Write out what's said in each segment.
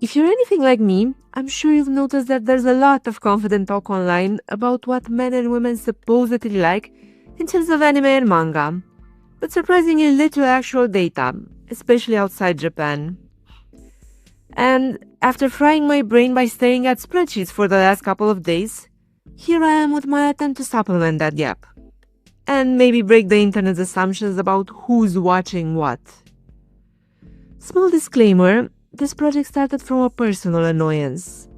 If you're anything like me, I'm sure you've noticed that there's a lot of confident talk online about what men and women supposedly like in terms of anime and manga, but surprisingly little actual data, especially outside Japan. And after frying my brain by staring at spreadsheets for the last couple of days, here I am with my attempt to supplement that gap. And maybe break the internet's assumptions about who's watching what. Small disclaimer, this project started from a personal annoyance.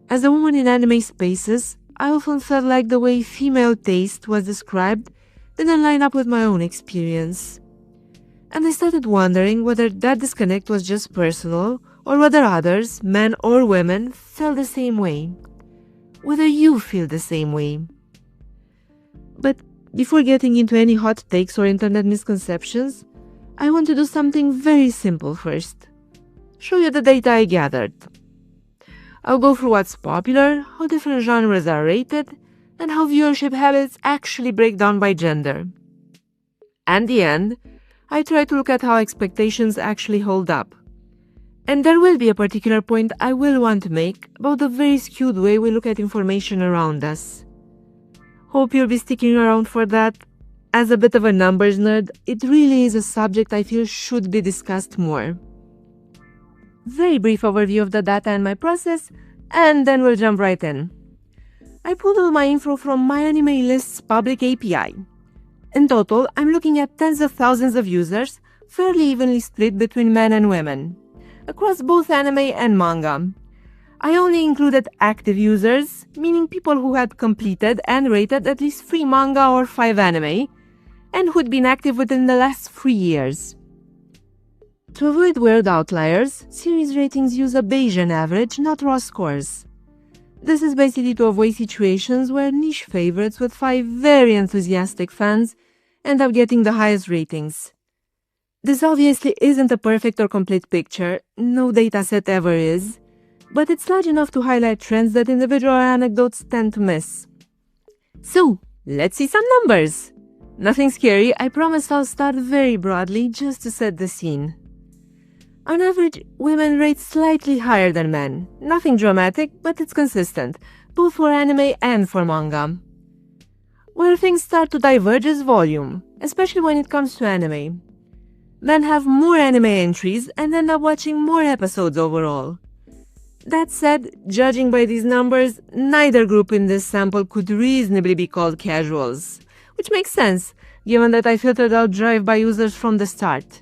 As a woman in anime spaces, I often felt like the way female taste was described didn't line up with my own experience. And I started wondering whether that disconnect was just personal or whether others, men or women, felt the same way. Whether you feel the same way. But before getting into any hot takes or internet misconceptions, I want to do something very simple first. Show you the data I gathered. I'll go through what's popular, how different genres are rated, and how viewership habits actually break down by gender. At the end, I try to look at how expectations actually hold up. And there will be a particular point I will want to make about the very skewed way we look at information around us. Hope you'll be sticking around for that. As a bit of a numbers nerd, it really is a subject I feel should be discussed more. Very brief overview of the data and my process, and then we'll jump right in. I pulled all my info from MyAnimeList's public API. In total, I'm looking at tens of thousands of users, fairly evenly split between men and women, across both anime and manga. I only included active users, meaning people who had completed and rated at least 3 manga or 5 anime, and who'd been active within the last 3 years. To avoid weird outliers, series ratings use a Bayesian average, not raw scores. This is basically to avoid situations where niche favorites with 5 very enthusiastic fans end up getting the highest ratings. This obviously isn't a perfect or complete picture, no dataset ever is, but it's large enough to highlight trends that individual anecdotes tend to miss. So, let's see some numbers! Nothing scary, I promise I'll start very broadly just to set the scene. On average, women rate slightly higher than men. Nothing dramatic, but it's consistent, both for anime and for manga. Where things start to diverge is volume, especially when it comes to anime. Men have more anime entries and end up watching more episodes overall. That said, judging by these numbers, neither group in this sample could reasonably be called casuals, which makes sense, given that I filtered out drive-by users from the start.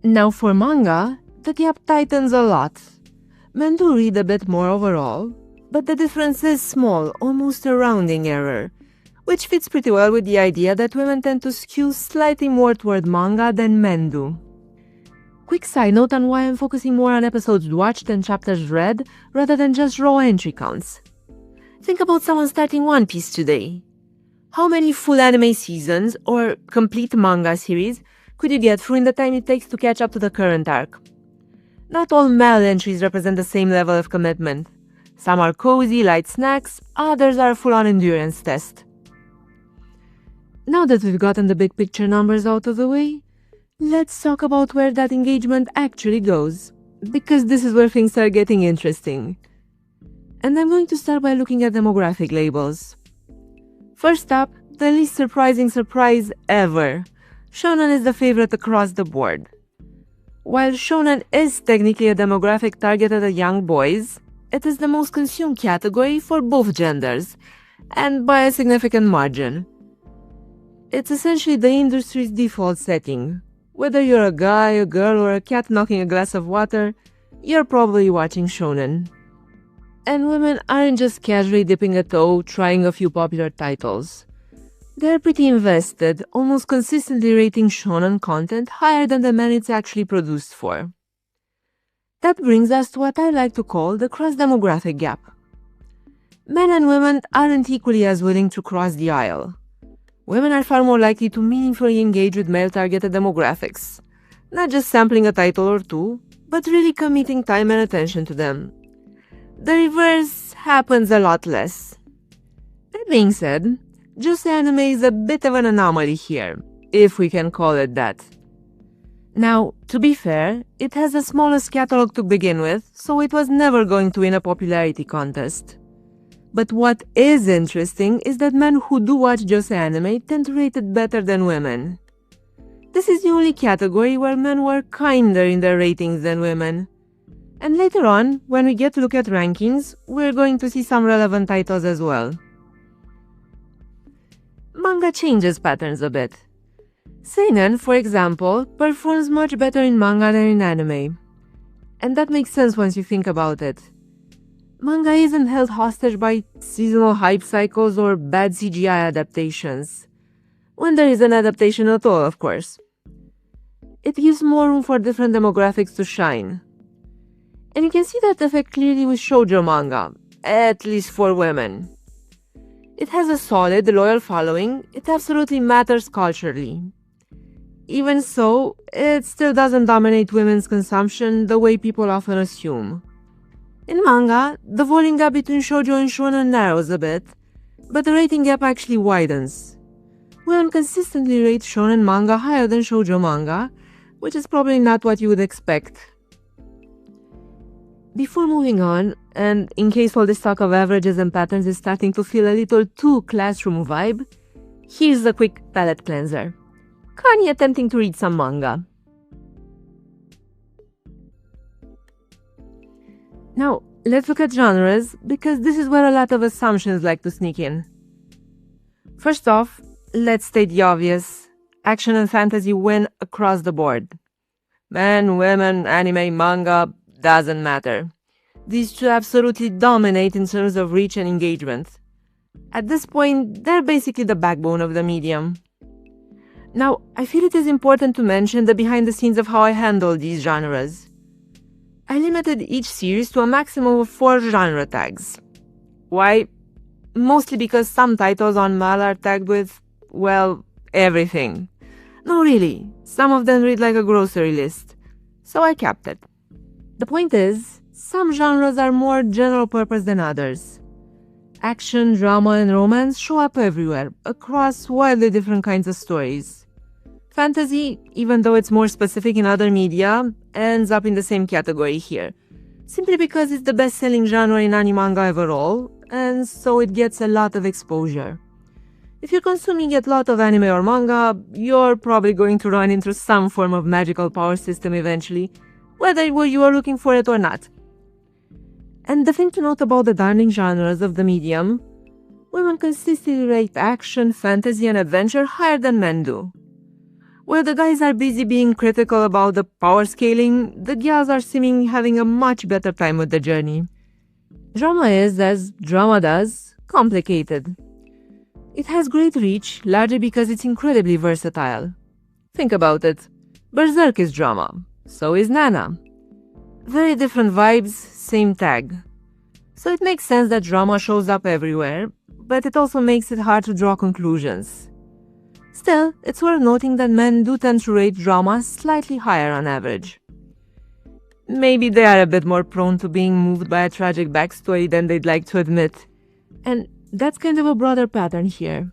Now for manga, the gap tightens a lot. Men do read a bit more overall, but the difference is small, almost a rounding error, which fits pretty well with the idea that women tend to skew slightly more toward manga than men do. Quick side note on why I'm focusing more on episodes watched and chapters read rather than just raw entry counts. Think about someone starting One Piece today. How many full anime seasons or complete manga series could you get through in the time it takes to catch up to the current arc? Not all male entries represent the same level of commitment. Some are cozy, light snacks, others are a full-on endurance test. Now that we've gotten the big picture numbers out of the way, let's talk about where that engagement actually goes, because this is where things are getting interesting. And I'm going to start by looking at demographic labels. First up, the least surprising surprise ever. Shounen is the favorite across the board. While Shounen is technically a demographic targeted at young boys, it is the most consumed category for both genders, and by a significant margin. It's essentially the industry's default setting. Whether you're a guy, a girl, or a cat knocking a glass of water, you're probably watching Shounen. And women aren't just casually dipping a toe, trying a few popular titles. They're pretty invested, almost consistently rating shonen content higher than the men it's actually produced for. That brings us to what I like to call the cross-demographic gap. Men and women aren't equally as willing to cross the aisle. Women are far more likely to meaningfully engage with male-targeted demographics, not just sampling a title or two, but really committing time and attention to them. The reverse happens a lot less. That being said, josei anime is a bit of an anomaly here, if we can call it that. Now, to be fair, it has the smallest catalog to begin with, so it was never going to win a popularity contest. But what is interesting is that men who do watch josei anime tend to rate it better than women. This is the only category where men were kinder in their ratings than women. And later on, when we get to look at rankings, we're going to see some relevant titles as well. Manga changes patterns a bit. Seinen, for example, performs much better in manga than in anime. And that makes sense once you think about it. Manga isn't held hostage by seasonal hype cycles or bad CGI adaptations. When there is an adaptation at all, of course. It gives more room for different demographics to shine. And you can see that effect clearly with shoujo manga, at least for women. It has a solid, loyal following, it absolutely matters culturally. Even so, it still doesn't dominate women's consumption the way people often assume. In manga, the volume gap between shoujo and shounen narrows a bit, but the rating gap actually widens. Women consistently rate shounen manga higher than shoujo manga, which is probably not what you would expect. Before moving on, and in case all this talk of averages and patterns is starting to feel a little too classroom vibe, here's a quick palate cleanser. Kanye attempting to read some manga. Now, let's look at genres, because this is where a lot of assumptions like to sneak in. First off, let's state the obvious. Action and fantasy win across the board. Men, women, anime, manga, doesn't matter. These two absolutely dominate in terms of reach and engagement. At this point, they're basically the backbone of the medium. Now, I feel it is important to mention the behind the scenes of how I handle these genres. I limited each series to a maximum of 4 genre tags. Why? Mostly because some titles on Mal are tagged with, well, everything. No, really, some of them read like a grocery list, so I capped it. The point is, some genres are more general purpose than others. Action, drama, and romance show up everywhere, across wildly different kinds of stories. Fantasy, even though it's more specific in other media, ends up in the same category here, simply because it's the best-selling genre in anime manga overall, and so it gets a lot of exposure. If you're consuming a lot of anime or manga, you're probably going to run into some form of magical power system eventually, whether you are looking for it or not. And the thing to note about the darling genres of the medium, women consistently rate action, fantasy, and adventure higher than men do. Where the guys are busy being critical about the power scaling, the gals are seeming having a much better time with the journey. Drama is, as drama does, complicated. It has great reach, largely because it's incredibly versatile. Think about it. Berserk is drama, so is Nana. Very different vibes, same tag. So it makes sense that drama shows up everywhere, but it also makes it hard to draw conclusions. Still, it's worth noting that men do tend to rate drama slightly higher on average. Maybe they are a bit more prone to being moved by a tragic backstory than they'd like to admit. And that's kind of a broader pattern here.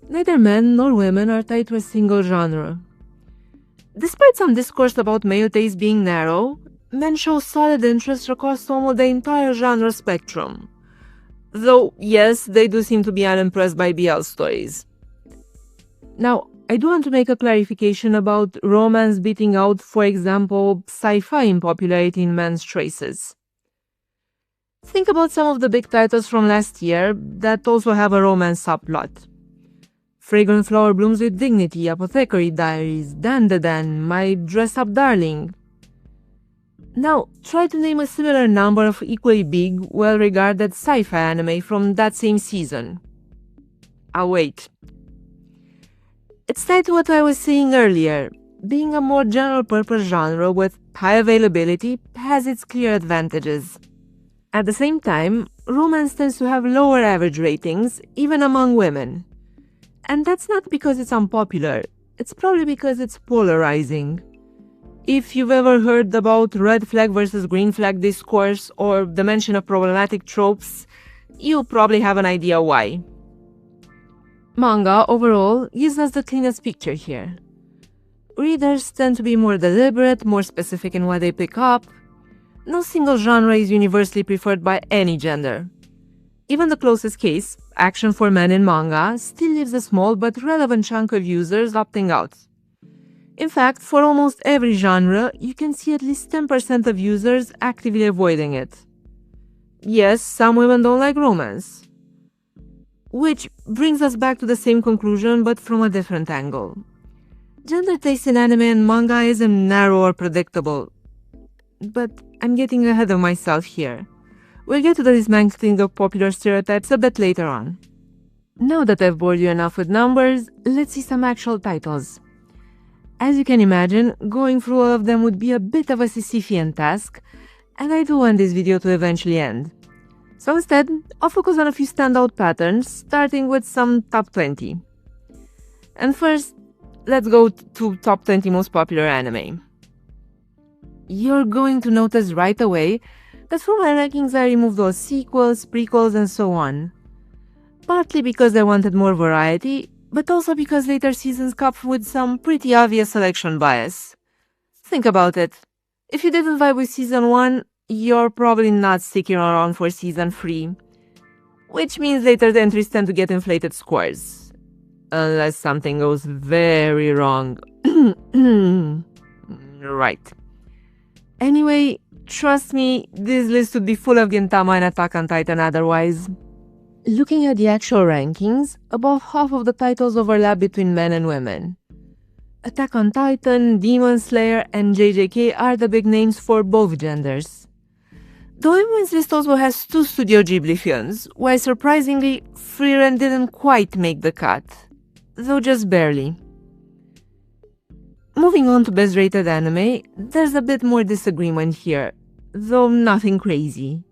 Neither men nor women are tied to a single genre. Despite some discourse about male taste being narrow, men show solid interest across almost the entire genre spectrum. Though, yes, they do seem to be unimpressed by BL stories. Now, I do want to make a clarification about romance beating out, for example, sci-fi in popularity in men's choices. Think about some of the big titles from last year that also have a romance subplot. Fragrant Flower Blooms with Dignity, Apothecary Diaries, Dan Da Dan, My Dress-Up Darling. Now, try to name a similar number of equally big, well-regarded sci-fi anime from that same season. I'll wait. It's tied to what I was saying earlier. Being a more general-purpose genre with high availability has its clear advantages. At the same time, romance tends to have lower average ratings, even among women. And that's not because it's unpopular, it's probably because it's polarizing. If you've ever heard about red flag versus green flag discourse or the mention of problematic tropes, you probably have an idea why. Manga, overall, gives us the cleanest picture here. Readers tend to be more deliberate, more specific in what they pick up. No single genre is universally preferred by any gender. Even the closest case, action for men in manga, still leaves a small but relevant chunk of users opting out. In fact, for almost every genre, you can see at least 10% of users actively avoiding it. Yes, some women don't like romance. Which brings us back to the same conclusion, but from a different angle. Gender taste in anime and manga isn't narrow or predictable. But I'm getting ahead of myself here. We'll get to the dismantling of popular stereotypes a bit later on. Now that I've bored you enough with numbers, let's see some actual titles. As you can imagine, going through all of them would be a bit of a Sisyphean task, and I do want this video to eventually end. So instead, I'll focus on a few standout patterns, starting with some top 20. And first, let's go to top 20 most popular anime. You're going to notice right away that from my rankings I removed all sequels, prequels, and so on. Partly because I wanted more variety, but also because later seasons come with some pretty obvious selection bias. Think about it. If you didn't vibe with season 1, you're probably not sticking around for season 3. Which means later the entries tend to get inflated scores. Unless something goes very wrong. Right. Anyway, trust me, this list would be full of Gintama and Attack on Titan otherwise. Looking at the actual rankings, about half of the titles overlap between men and women. Attack on Titan, Demon Slayer, and JJK are the big names for both genders. The women's list also has 2 Studio Ghibli films, while surprisingly, Frieren didn't quite make the cut, though just barely. Moving on to best rated anime, there's a bit more disagreement here, though nothing crazy.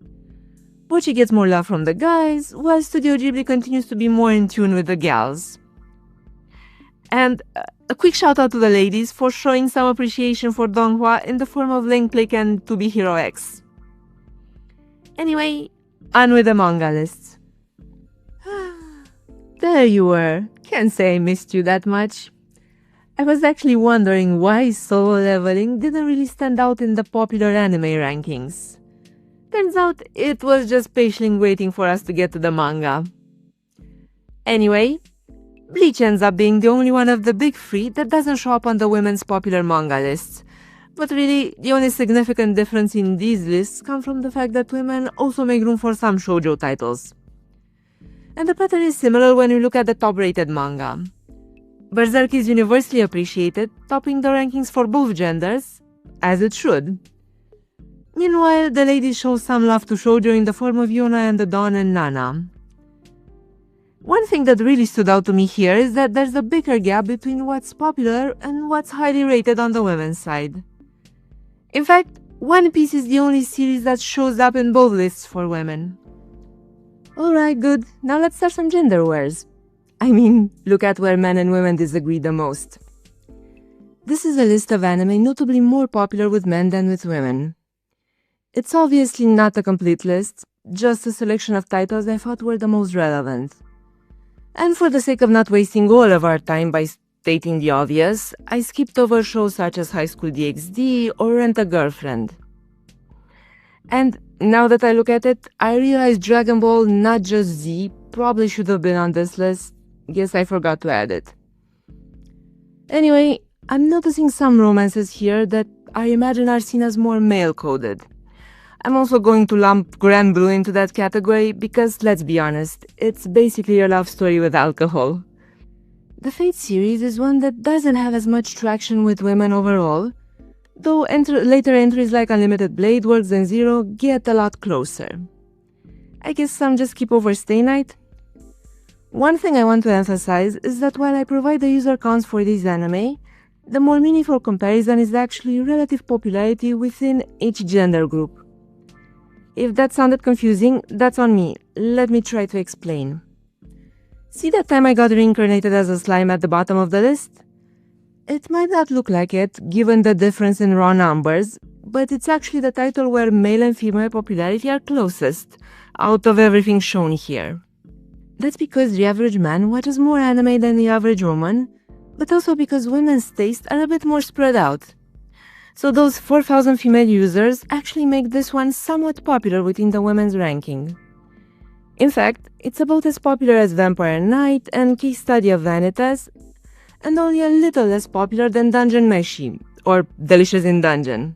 Bocchi gets more love from the guys, while Studio Ghibli continues to be more in tune with the gals. And a quick shout out to the ladies for showing some appreciation for Donghua in the form of Link Click and To Be Hero X. Anyway, on with the manga lists. There you were. Can't say I missed you that much. I was actually wondering why Solo Leveling didn't really stand out in the popular anime rankings. Turns out it was just patiently waiting for us to get to the manga. Anyway, Bleach ends up being the only one of the big 3 that doesn't show up on the women's popular manga lists. But really, the only significant difference in these lists comes from the fact that women also make room for some shoujo titles. And the pattern is similar when you look at the top-rated manga. Berserk is universally appreciated, topping the rankings for both genders, as it should. Meanwhile, the ladies show some love to shoujo in the form of Yona and the Dawn and Nana. One thing that really stood out to me here is that there's a bigger gap between what's popular and what's highly rated on the women's side. In fact, One Piece is the only series that shows up in both lists for women. Alright, good. Now let's start some gender wars. I mean, look at where men and women disagree the most. This is a list of anime notably more popular with men than with women. It's obviously not a complete list, just a selection of titles I thought were the most relevant. And for the sake of not wasting all of our time by stating the obvious, I skipped over shows such as High School DxD or Rent a Girlfriend. And now that I look at it, I realize Dragon Ball, not just Z, probably should have been on this list. Guess I forgot to add it. Anyway, I'm noticing some romances here that I imagine are seen as more male-coded. I'm also going to lump Grand Blue into that category because, let's be honest, it's basically a love story with alcohol. The Fate series is one that doesn't have as much traction with women overall, though later entries like Unlimited Blade Works and Zero get a lot closer. I guess some just skip over Stay Night. One thing I want to emphasize is that while I provide the user counts for these anime, the more meaningful comparison is actually relative popularity within each gender group. If that sounded confusing, that's on me. Let me try to explain. See that time I got reincarnated as a slime at the bottom of the list? It might not look like it, given the difference in raw numbers, but it's actually the title where male and female popularity are closest, out of everything shown here. That's because the average man watches more anime than the average woman, but also because women's tastes are a bit more spread out. So those 4,000 female users actually make this one somewhat popular within the women's ranking. In fact, it's about as popular as Vampire Knight and Case Study of Vanitas, and only a little less popular than Dungeon Meshi, or Delicious in Dungeon.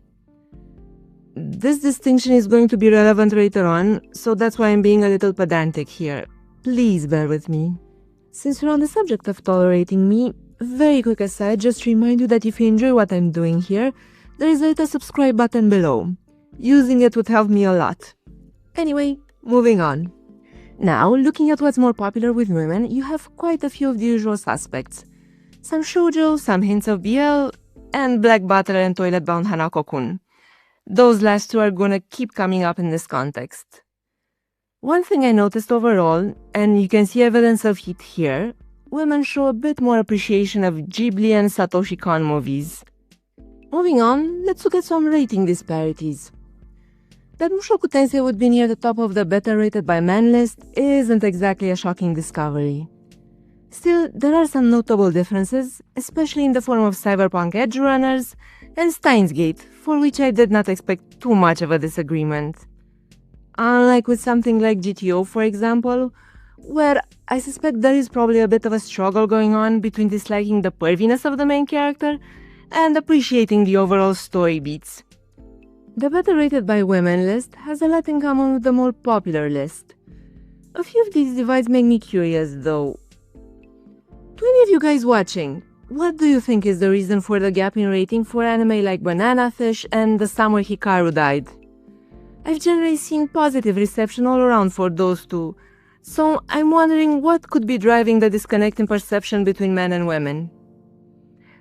This distinction is going to be relevant later on, so that's why I'm being a little pedantic here. Please bear with me. Since we're on the subject of tolerating me, very quick aside, just remind you that if you enjoy what I'm doing here, there is a little subscribe button below. Using it would help me a lot. Anyway, moving on. Now, looking at what's more popular with women, you have quite a few of the usual suspects. Some shoujo, some hints of BL, and Black Butler and Toilet-Bound Hanako-kun. Those last two are gonna keep coming up in this context. One thing I noticed overall, and you can see evidence of it here, women show a bit more appreciation of Ghibli and Satoshi Kon movies. Moving on, let's look at some rating disparities. That Mushoku Tensei would be near the top of the better rated by men list isn't exactly a shocking discovery. Still, there are some notable differences, especially in the form of cyberpunk edge runners and Steins Gate, for which I did not expect too much of a disagreement. Unlike with something like GTO, for example, where I suspect there is probably a bit of a struggle going on between disliking the perviness of the main character and appreciating the overall story beats. The better rated by women list has a lot in common with the more popular list. A few of these divides make me curious though. To any of you guys watching, what do you think is the reason for the gap in rating for anime like Banana Fish and The Summer Hikaru Died? I've generally seen positive reception all around for those two, so I'm wondering what could be driving the disconnect in perception between men and women.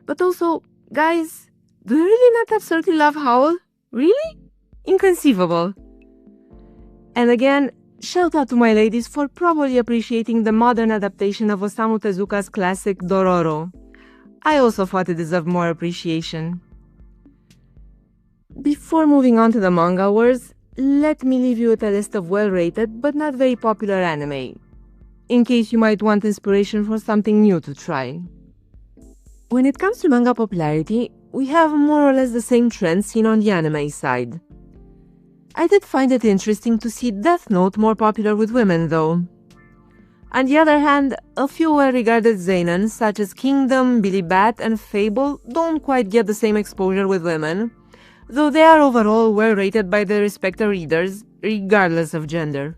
But also, guys, do you really not absolutely love Howl? Really? Inconceivable. And again, shout out to my ladies for probably appreciating the modern adaptation of Osamu Tezuka's classic Dororo. I also thought it deserved more appreciation. Before moving on to the manga wars, let me leave you with a list of well-rated but not very popular anime, in case you might want inspiration for something new to try. When it comes to manga popularity, we have more or less the same trend seen on the anime side. I did find it interesting to see Death Note more popular with women though. On the other hand, a few well-regarded seinen such as Kingdom, Billy Bat and Fable don't quite get the same exposure with women, though they are overall well rated by their respective readers, regardless of gender.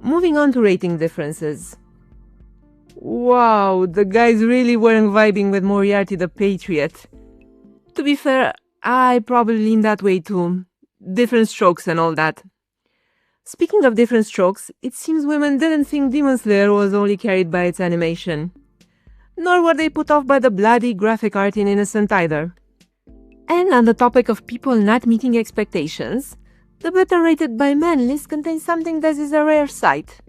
Moving on to rating differences. Wow, the guys really weren't vibing with Moriarty the Patriot. To be fair, I probably lean that way too. Different strokes and all that. Speaking of different strokes, it seems women didn't think Demon Slayer was only carried by its animation. Nor were they put off by the bloody graphic art in Innocent either. And on the topic of people not meeting expectations, the better rated by men list contains something that is a rare sight.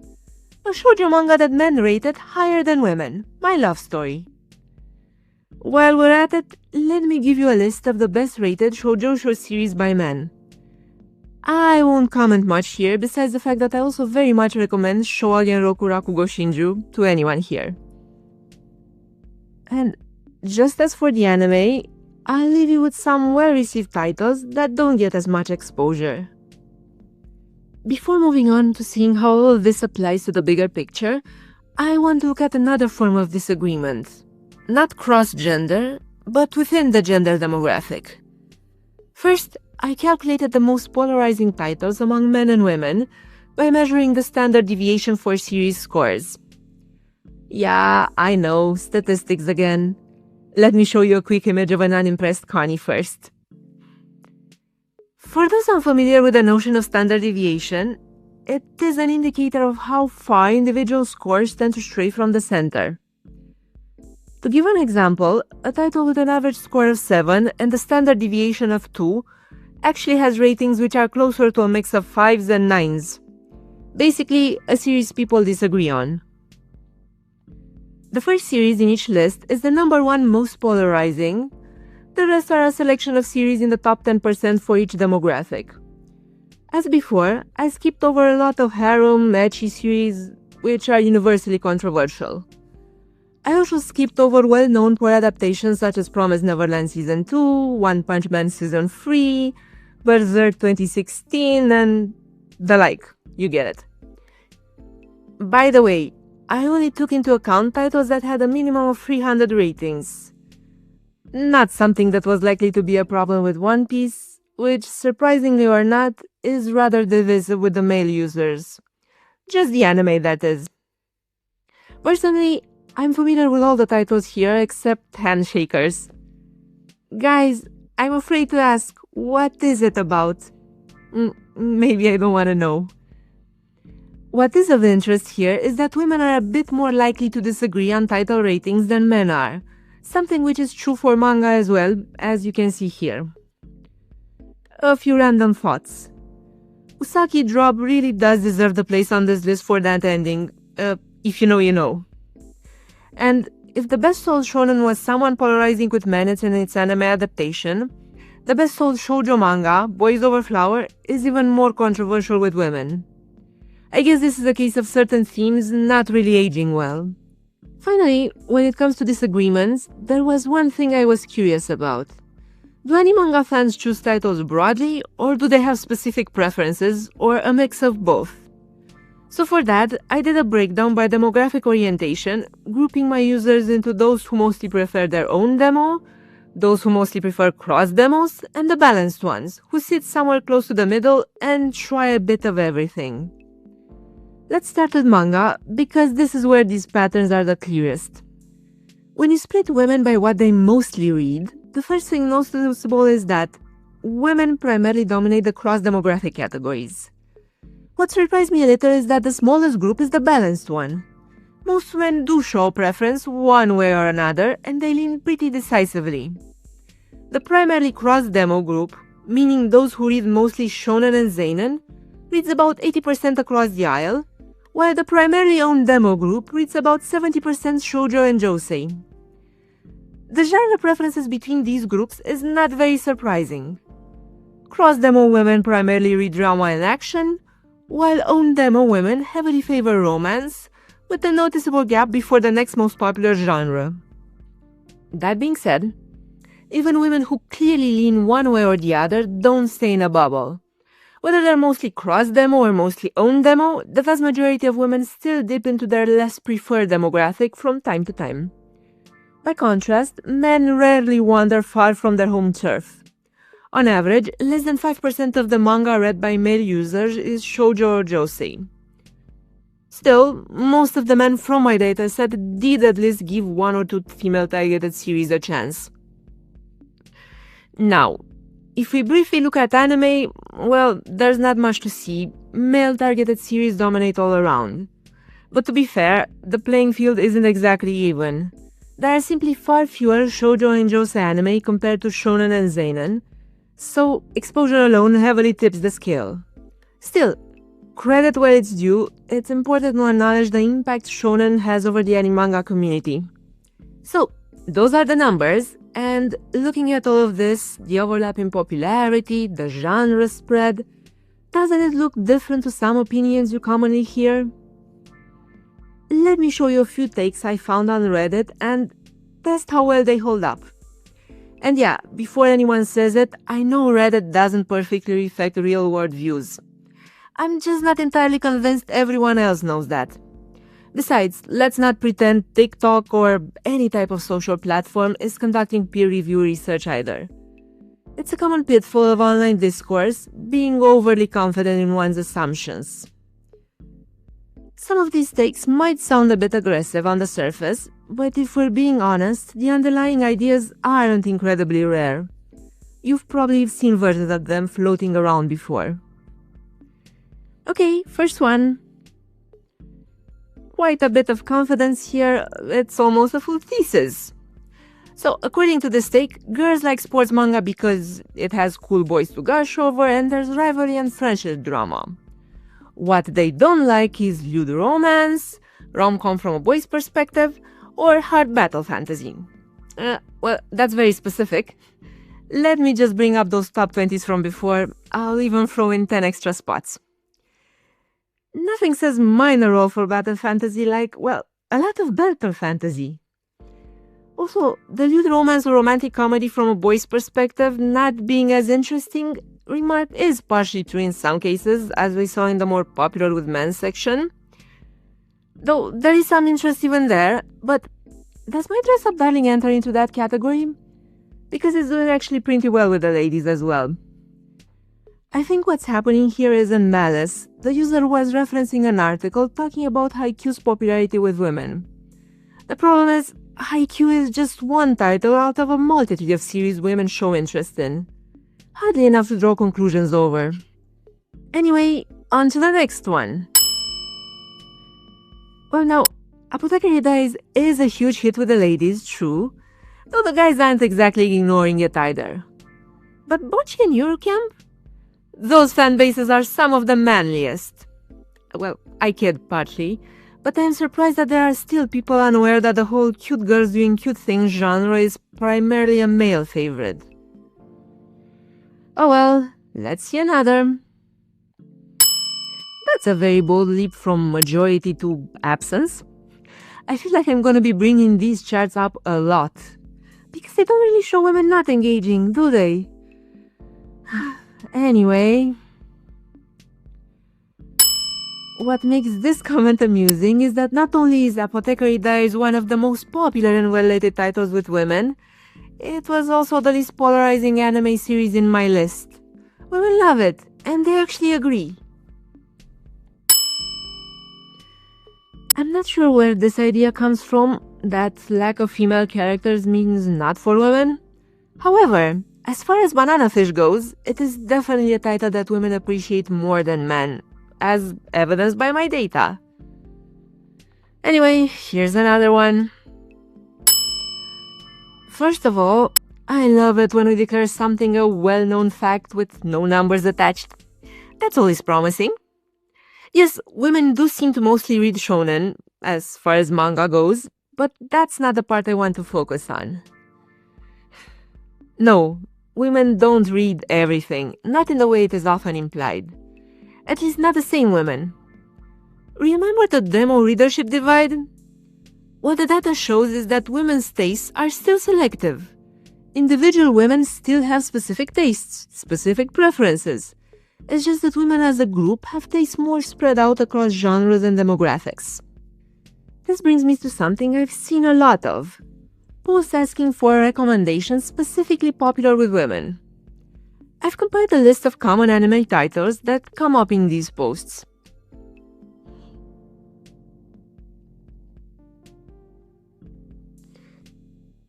A shoujo manga that men rated higher than women, My Love Story. While we're at it, let me give you a list of the best rated shoujo series by men. I won't comment much here, besides the fact that I also very much recommend Shougen Roku Rakugo Shinju to anyone here. And just as for the anime, I'll leave you with some well-received titles that don't get as much exposure. Before moving on to seeing how all this applies to the bigger picture, I want to look at another form of disagreement. Not cross-gender, but within the gender demographic. First, I calculated the most polarizing titles among men and women by measuring the standard deviation for series scores. Yeah, I know, statistics again. Let me show you a quick image of an unimpressed Connie first. For those unfamiliar with the notion of standard deviation, it is an indicator of how far individual scores tend to stray from the center. To give an example, a title with an average score of 7 and a standard deviation of 2 actually has ratings which are closer to a mix of 5s and 9s. Basically, a series people disagree on. The first series in each list is the number 1 most polarizing. The rest are a selection of series in the top 10% for each demographic. As before, I skipped over a lot of harem, ecchi series, which are universally controversial. I also skipped over well-known poor adaptations such as Promised Neverland Season 2, One Punch Man Season 3, Berserk 2016, and the like. You get it. By the way, I only took into account titles that had a minimum of 300 ratings. Not something that was likely to be a problem with One Piece, which, surprisingly or not, is rather divisive with the male users. Just the anime, that is. Personally, I'm familiar with all the titles here except Handshakers. Guys, I'm afraid to ask, what is it about? Maybe I don't want to know. What is of interest here is that women are a bit more likely to disagree on title ratings than men are, something which is true for manga as well, as you can see here. A few random thoughts. Usaki Drop really does deserve the place on this list for that ending, if you know, you know. And if the best sold shonen was someone polarizing with men in its anime adaptation, the best sold shoujo manga, Boys Over Flower, is even more controversial with women. I guess this is a case of certain themes not really aging well. Finally, when it comes to disagreements, there was one thing I was curious about. Do any manga fans choose titles broadly, or do they have specific preferences, or a mix of both? So for that, I did a breakdown by demographic orientation, grouping my users into those who mostly prefer their own demo, those who mostly prefer cross demos, and the balanced ones, who sit somewhere close to the middle and try a bit of everything. Let's start with manga, because this is where these patterns are the clearest. When you split women by what they mostly read, the first thing noticeable is that women primarily dominate the cross-demographic categories. What surprised me a little is that the smallest group is the balanced one. Most men do show preference one way or another, and they lean pretty decisively. The primarily cross-demo group, meaning those who read mostly shonen and seinen, reads about 80% across the aisle, while the primarily owned demo group reads about 70% shoujo and josei. The genre preferences between these groups is not very surprising. Cross-demo women primarily read drama and action, while owned demo women heavily favor romance, with a noticeable gap before the next most popular genre. That being said, even women who clearly lean one way or the other don't stay in a bubble. Whether they're mostly cross-demo or mostly owned demo, the vast majority of women still dip into their less preferred demographic from time to time. By contrast, men rarely wander far from their home turf. On average, less than 5% of the manga read by male users is shoujo or josei. Still, most of the men from my dataset did at least give one or two female-targeted series a chance. Now, if we briefly look at anime, well, there's not much to see. Male-targeted series dominate all around. But to be fair, the playing field isn't exactly even. There are simply far fewer shoujo and josei anime compared to shonen and seinen, so exposure alone heavily tips the scale. Still, credit where it's due, it's important to acknowledge the impact shonen has over the anime manga community. So, those are the numbers, and looking at all of this, the overlap in popularity, the genre spread, doesn't it look different to some opinions you commonly hear? Let me show you a few takes I found on Reddit and test how well they hold up. And yeah, before anyone says it, I know Reddit doesn't perfectly reflect real-world views. I'm just not entirely convinced everyone else knows that. Besides, let's not pretend TikTok or any type of social platform is conducting peer review research either. It's a common pitfall of online discourse, being overly confident in one's assumptions. Some of these takes might sound a bit aggressive on the surface, but if we're being honest, the underlying ideas aren't incredibly rare. You've probably seen versions of them floating around before. Okay, first one. Quite a bit of confidence here, it's almost a full thesis. So, according to this take, girls like sports manga because it has cool boys to gush over and there's rivalry and friendship drama. What they don't like is lewd romance, rom-com from a boy's perspective, or hard battle fantasy. Well, that's very specific. Let me just bring up those top 20s from before. I'll even throw in 10 extra spots. Nothing says minor role for battle fantasy like, well, a lot of battle fantasy. Also, the lewd romance or romantic comedy from a boy's perspective not being as interesting remark is partially true in some cases, as we saw in the more popular with men section. Though there is some interest even there, but does my dress-up darling enter into that category? Because it's doing actually pretty well with the ladies as well. I think what's happening here is in malice. The user was referencing an article talking about Haikyuu's popularity with women. The problem is, Haikyuu is just one title out of a multitude of series women show interest in. Hardly enough to draw conclusions over. Anyway, on to the next one. Well now, Apothecary Diaries is a huge hit with the ladies, true, though the guys aren't exactly ignoring it either. But Bocchi and Eurocamp? Those fan bases are some of the manliest. Well, I kid partly, but I am surprised that there are still people unaware that the whole cute girls doing cute things genre is primarily a male favorite. Oh well, let's see another. That's a very bold leap from majority to absence. I feel like I'm gonna be bringing these charts up a lot, because they don't really show women not engaging, do they? Anyway, what makes this comment amusing is that not only is Apothecary Diaries one of the most popular and well-rated titles with women, it was also the least polarizing anime series in my list. Women love it, and they actually agree. I'm not sure where this idea comes from, that lack of female characters means not for women. However, as far as Banana Fish goes, it is definitely a title that women appreciate more than men, as evidenced by my data. Anyway, here's another one. First of all, I love it when we declare something a well-known fact with no numbers attached. That's always promising. Yes, women do seem to mostly read Shounen, as far as manga goes, but that's not the part I want to focus on. No, women don't read everything, not in the way it is often implied. At least not the same women. Remember the demo readership divide? What the data shows is that women's tastes are still selective. Individual women still have specific tastes, specific preferences. It's just that women as a group have tastes more spread out across genres and demographics. This brings me to something I've seen a lot of. Posts asking for recommendations specifically popular with women. I've compiled a list of common anime titles that come up in these posts.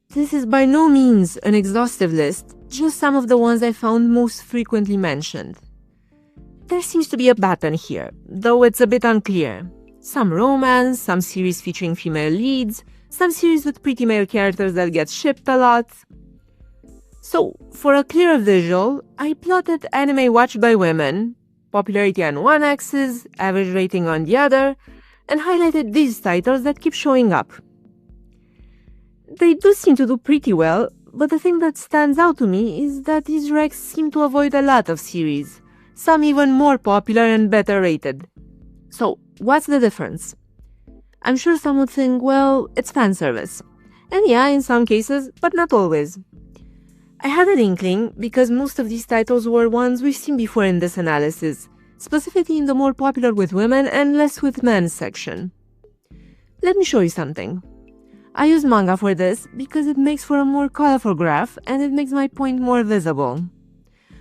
This is by no means an exhaustive list, just some of the ones I found most frequently mentioned. There seems to be a pattern here, though it's a bit unclear. Some romance, some series featuring female leads, some series with pretty male characters that get shipped a lot. So, for a clearer visual, I plotted anime watched by women, popularity on one axis, average rating on the other, and highlighted these titles that keep showing up. They do seem to do pretty well, but the thing that stands out to me is that these recs seem to avoid a lot of series, some even more popular and better rated. So, what's the difference? I'm sure some would think, well, it's fan service. And yeah, in some cases, but not always. I had an inkling because most of these titles were ones we've seen before in this analysis, specifically in the more popular with women and less with men section. Let me show you something. I use manga for this because it makes for a more colorful graph and it makes my point more visible.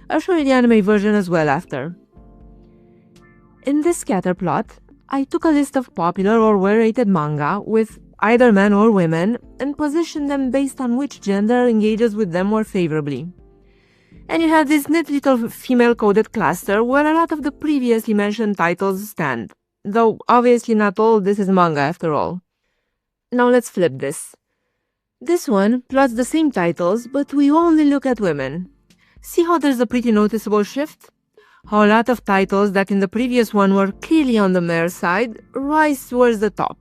I'll show you the anime version as well after. In this scatter plot, I took a list of popular or well-rated manga with either men or women and positioned them based on which gender engages with them more favorably. And you have this neat little female-coded cluster where a lot of the previously mentioned titles stand, though obviously not all this is manga after all. Now let's flip this. This one plots the same titles, but we only look at women. See how there's a pretty noticeable shift? How a lot of titles that in the previous one were clearly on the male side rise towards the top.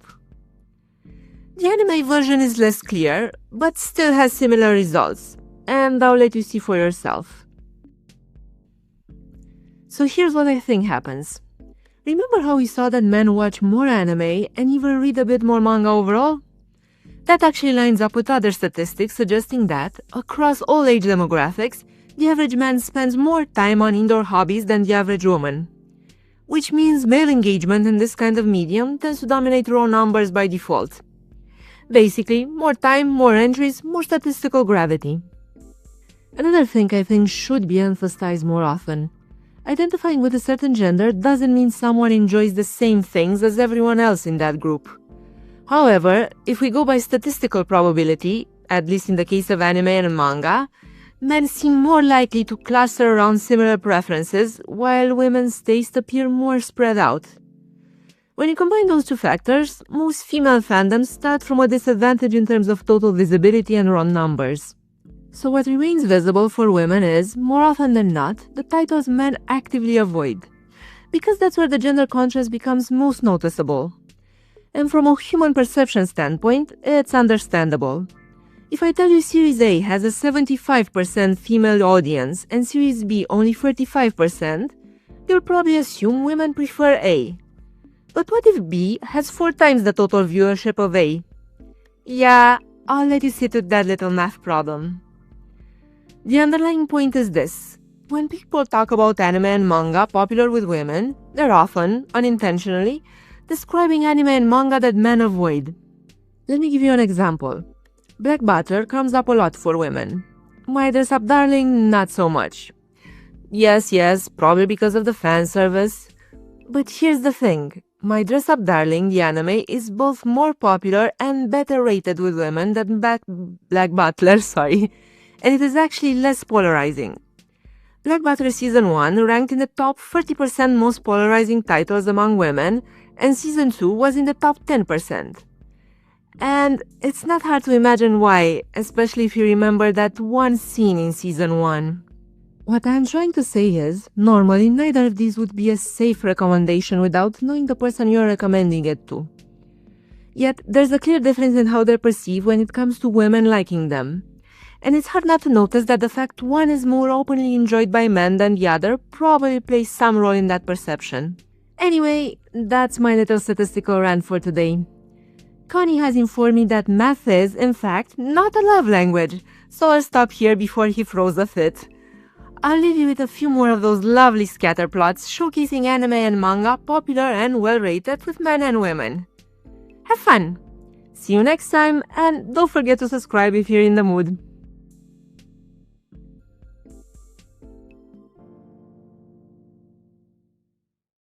The anime version is less clear, but still has similar results, and I'll let you see for yourself. So here's what I think happens. Remember how we saw that men watch more anime and even read a bit more manga overall? That actually lines up with other statistics suggesting that, across all age demographics, the average man spends more time on indoor hobbies than the average woman. Which means male engagement in this kind of medium tends to dominate raw numbers by default. Basically, more time, more entries, more statistical gravity. Another thing I think should be emphasized more often. Identifying with a certain gender doesn't mean someone enjoys the same things as everyone else in that group. However, if we go by statistical probability, at least in the case of anime and manga, men seem more likely to cluster around similar preferences, while women's tastes appear more spread out. When you combine those two factors, most female fandoms start from a disadvantage in terms of total visibility and raw numbers. So what remains visible for women is, more often than not, the titles men actively avoid, because that's where the gender contrast becomes most noticeable. And from a human perception standpoint, it's understandable. If I tell you Series A has a 75% female audience and Series B only 35%, you'll probably assume women prefer A. But what if B has 4 times the total viewership of A? Yeah, I'll let you sit with that little math problem. The underlying point is this. When people talk about anime and manga popular with women, they're often, unintentionally, describing anime and manga that men avoid. Let me give you an example. Black Butter comes up a lot for women. My Dress Up Darling, not so much. Yes, probably because of the fan service. But here's the thing. My Dress Up Darling, the anime, is both more popular and better rated with women than Black Butler, and it is actually less polarizing. Black Butter Season 1 ranked in the top 30% most polarizing titles among women, and Season 2 was in the top 10%. And it's not hard to imagine why, especially if you remember that one scene in Season 1. What I'm trying to say is, normally neither of these would be a safe recommendation without knowing the person you're recommending it to. Yet, there's a clear difference in how they're perceived when it comes to women liking them. And it's hard not to notice that the fact one is more openly enjoyed by men than the other probably plays some role in that perception. Anyway, that's my little statistical rant for today. Connie has informed me that math is, in fact, not a love language, so I'll stop here before he throws a fit. I'll leave you with a few more of those lovely scatterplots showcasing anime and manga popular and well-rated with men and women. Have fun! See you next time, and don't forget to subscribe if you're in the mood.